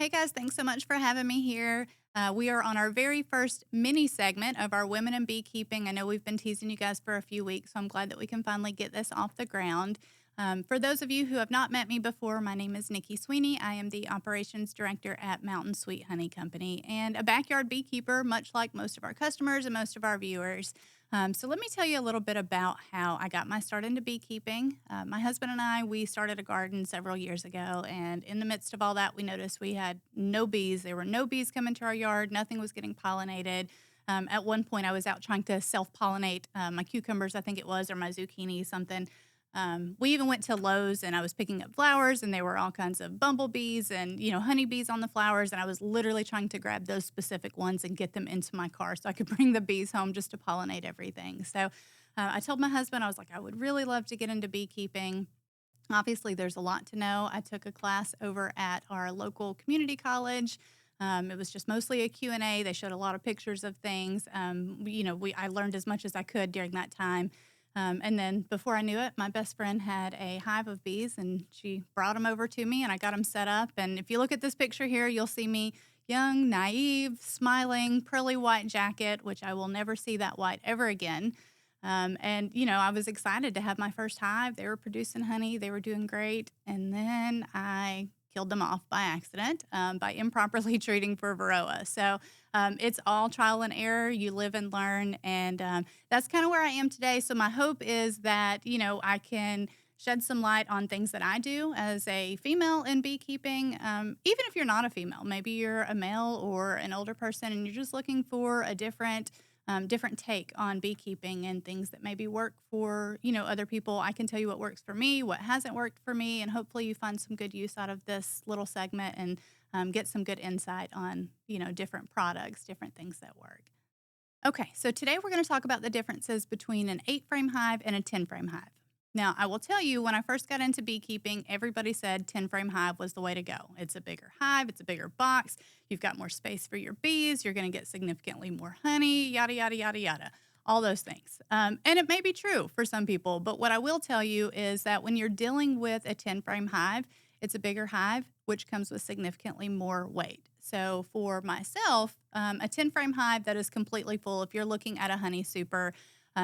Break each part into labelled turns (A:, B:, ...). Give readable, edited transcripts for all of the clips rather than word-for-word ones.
A: Hey guys, thanks so much for having me here. We are on our very first mini segment of our Women in Beekeeping. I know we've been teasing you guys for a few weeks, so I'm glad that we can finally get this off the ground. For those of you who have not met me before, my name is Nikki Sweeney. I am the operations director at Mountain Sweet Honey Company and a backyard beekeeper, much like most of our customers and most of our viewers. So let me tell you a little bit about how I got my start into beekeeping. My husband and I, we started a garden several years ago, and in the midst of all that, we noticed we had no bees. There were no bees coming to our yard. Nothing was getting pollinated. At one point, I was out trying to self-pollinate my cucumbers, I think it was, or my zucchini, something. We even went to Lowe's and I was picking up flowers and there were all kinds of bumblebees and, honeybees on the flowers. And I was literally trying to grab those specific ones and get them into my car so I could bring the bees home just to pollinate everything. So I told my husband, I was like, I would really love to get into beekeeping. Obviously, there's a lot to know. I took a class over at our local community college. It was just mostly a Q&A. They showed a lot of pictures of things. I learned as much as I could during that time. And then before I knew it, my best friend had a hive of bees and she brought them over to me and I got them set up. And if you look at this picture here, you'll see me young, naive, smiling, pearly white jacket, which I will never see that white ever again. I was excited to have my first hive. They were producing honey, they were doing great. And then I killed them off by accident by improperly treating for varroa. So it's all trial and error. You live and learn. And that's kind of where I am today. So my hope is that, I can shed some light on things that I do as a female in beekeeping. Even if you're not a female, maybe you're a male or an older person and you're just looking for a different take on beekeeping and things that maybe work for, other people. I can tell you what works for me, what hasn't worked for me, and hopefully you find some good use out of this little segment and get some good insight on, different products, different things that work. Okay, so today we're going to talk about the differences between an 8-frame hive and a 10-frame hive. Now, I will tell you, when I first got into beekeeping, everybody said 10-frame hive was the way to go. It's a bigger hive, it's a bigger box, you've got more space for your bees, you're going to get significantly more honey, yada, yada, yada, yada, all those things. And it may be true for some people, but what I will tell you is that when you're dealing with a 10-frame hive, it's a bigger hive, which comes with significantly more weight. So for myself, a 10-frame hive that is completely full, if you're looking at a honey super,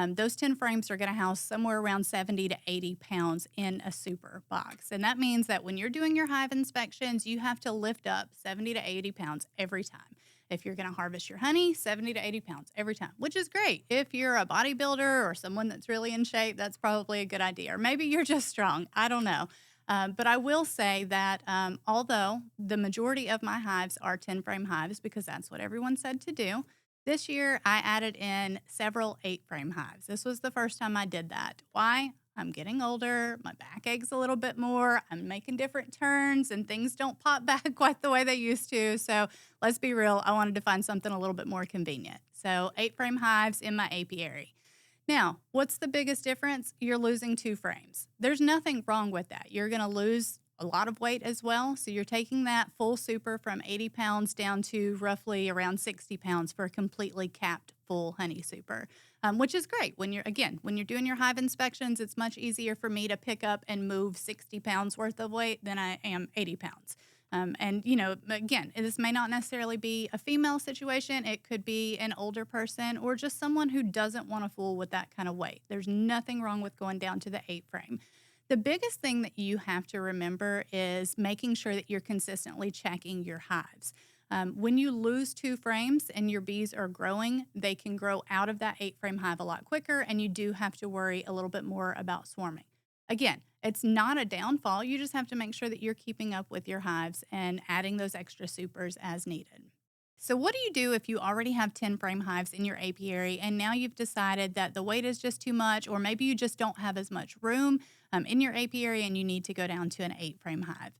A: those 10 frames are going to house somewhere around 70 to 80 pounds in a super box. And that means that when you're doing your hive inspections, you have to lift up 70 to 80 pounds every time. If you're going to harvest your honey, 70 to 80 pounds every time, which is great. If you're a bodybuilder or someone that's really in shape, that's probably a good idea. Or maybe you're just strong. I don't know. But I will say that although the majority of my hives are 10-frame hives because that's what everyone said to do, this year I added in several 8-frame hives. This was the first time I did that. Why? I'm getting older, my back aches a little bit more, I'm making different turns, and things don't pop back quite the way they used to. So let's be real, I wanted to find something a little bit more convenient. So 8-frame hives in my apiary. Now, what's the biggest difference? You're losing 2 frames. There's nothing wrong with that. You're going to lose a lot of weight as well. So you're taking that full super from 80 pounds down to roughly around 60 pounds for a completely capped full honey super, which is great. When you're doing your hive inspections, it's much easier for me to pick up and move 60 pounds worth of weight than I am 80 pounds. Again, this may not necessarily be a female situation. It could be an older person or just someone who doesn't want to fool with that kind of weight. There's nothing wrong with going down to the 8-frame. The biggest thing that you have to remember is making sure that you're consistently checking your hives. When you lose 2 frames and your bees are growing, they can grow out of that 8-frame hive a lot quicker, and you do have to worry a little bit more about swarming. Again, it's not a downfall. You just have to make sure that you're keeping up with your hives and adding those extra supers as needed. So what do you do if you already have 10-frame hives in your apiary and now you've decided that the weight is just too much, or maybe you just don't have as much room in your apiary and you need to go down to an 8-frame hive?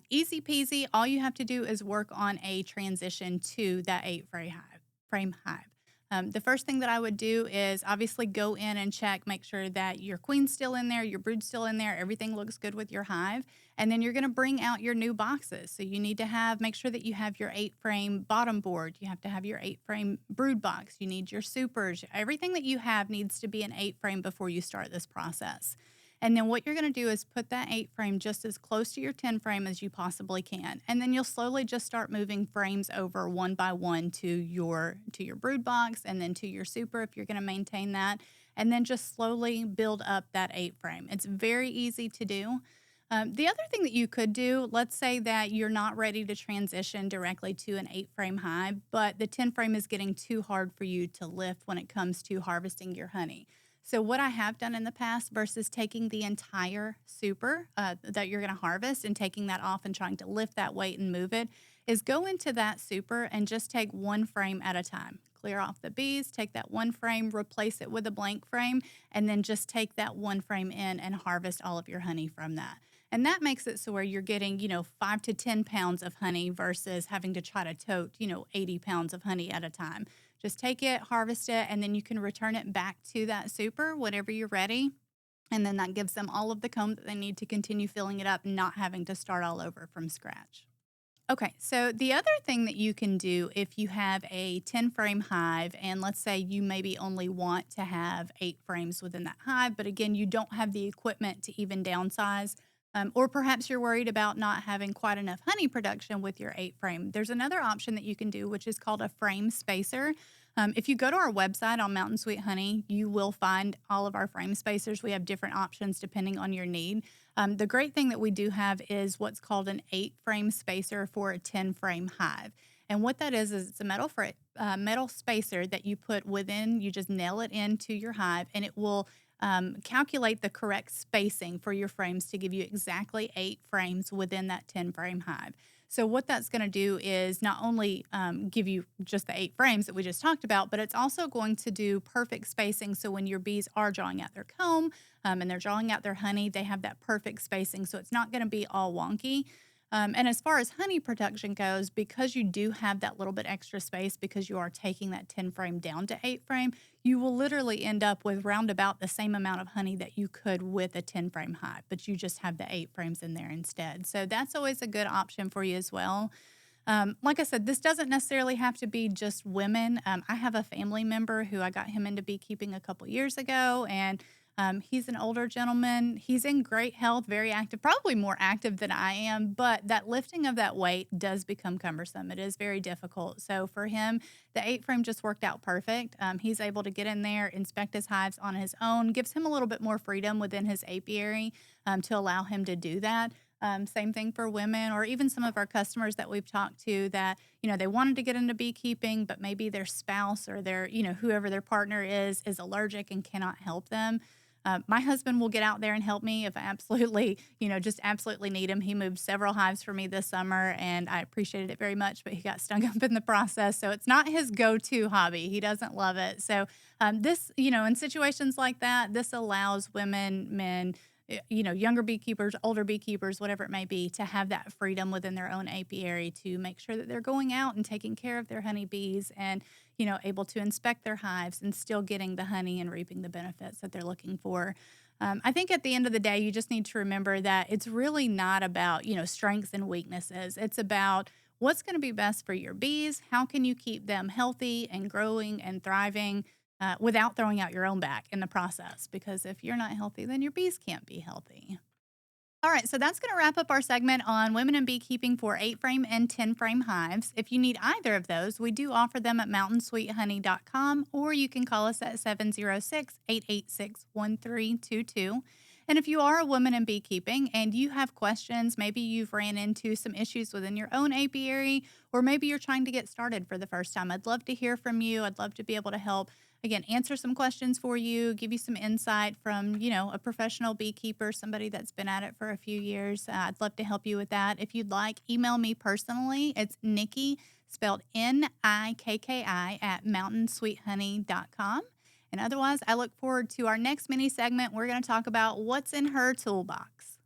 A: Easy peasy. All you have to do is work on a transition to that 8-frame hive. The first thing that I would do is obviously go in and check, make sure that your queen's still in there, your brood's still in there, everything looks good with your hive. And then you're going to bring out your new boxes. So you need to make sure that you have your 8-frame bottom board. You have to have your 8-frame brood box. You need your supers. Everything that you have needs to be an 8-frame before you start this process. And then what you're going to do is put that 8 frame just as close to your 10 frame as you possibly can. And then you'll slowly just start moving frames over one by one to your brood box and then to your super if you're going to maintain that. And then just slowly build up that 8 frame. It's very easy to do. The other thing that you could do, let's say that you're not ready to transition directly to an 8 frame hive, but the 10 frame is getting too hard for you to lift when it comes to harvesting your honey. So, what I have done in the past versus taking the entire super that you're going to harvest and taking that off and trying to lift that weight and move it, is go into that super and just take one frame at a time. Clear off the bees, take that one frame, replace it with a blank frame, and then just take that one frame in and harvest all of your honey from that. And that makes it so where you're getting, 5 to 10 pounds of honey versus having to try to tote, 80 pounds of honey at a time. Just take it, harvest it, and then you can return it back to that super whenever you're ready. And then that gives them all of the comb that they need to continue filling it up, not having to start all over from scratch. Okay, so the other thing that you can do if you have a 10 frame hive, and let's say you maybe only want to have 8 frames within that hive, but again, you don't have the equipment to even downsize, or perhaps you're worried about not having quite enough honey production with your 8 frame. There's another option that you can do, which is called a frame spacer. If you go to our website on Mountain Sweet Honey, you will find all of our frame spacers. We have different options depending on your need. The great thing that we do have is what's called an 8 frame spacer for a 10 frame hive. And what that is it's a metal spacer that you put within, you just nail it into your hive, and it will calculate the correct spacing for your frames to give you exactly 8 frames within that 10 frame hive. So, what that's going to do is not only give you just the 8 frames that we just talked about, but it's also going to do perfect spacing. So, when your bees are drawing out their comb and they're drawing out their honey, they have that perfect spacing. So, it's not going to be all wonky. And as far as honey production goes, because you do have that little bit extra space because you are taking that 10 frame down to 8 frame, you will literally end up with roundabout the same amount of honey that you could with a 10 frame hive, but you just have the 8 frames in there instead. So that's always a good option for you as well. Like I said, this doesn't necessarily have to be just women. I have a family member who I got him into beekeeping a couple years ago, and he's an older gentleman. He's in great health, very active, probably more active than I am, but that lifting of that weight does become cumbersome. It is very difficult. So for him, the 8 frame just worked out perfect. He's able to get in there, inspect his hives on his own, gives him a little bit more freedom within his apiary to allow him to do that. Same thing for women or even some of our customers that we've talked to that, they wanted to get into beekeeping, but maybe their spouse or their, whoever their partner is allergic and cannot help them. My husband will get out there and help me if I absolutely, just absolutely need him. He moved several hives for me this summer and I appreciated it very much, but he got stung up in the process. So it's not his go-to hobby. He doesn't love it. So this, in situations like that, this allows women, men, younger beekeepers, older beekeepers, whatever it may be, to have that freedom within their own apiary to make sure that they're going out and taking care of their honeybees and, able to inspect their hives and still getting the honey and reaping the benefits that they're looking for. I think at the end of the day, you just need to remember that it's really not about, strengths and weaknesses. It's about what's going to be best for your bees. How can you keep them healthy and growing and thriving? Without throwing out your own back in the process. Because if you're not healthy, then your bees can't be healthy. All right, so that's going to wrap up our segment on women in beekeeping for 8 frame and 10 frame hives. If you need either of those, we do offer them at mountainsweethoney.com, or you can call us at 706-886-1322. And if you are a woman in beekeeping and you have questions, maybe you've ran into some issues within your own apiary, or maybe you're trying to get started for the first time, I'd love to hear from you. I'd love to be able to help, again, answer some questions for you, give you some insight from, a professional beekeeper, somebody that's been at it for a few years. I'd love to help you with that. If you'd like, email me personally. It's Nikki, spelled Nikki, at mountainsweethoney.com. And otherwise, I look forward to our next mini segment. We're going to talk about what's in her toolbox.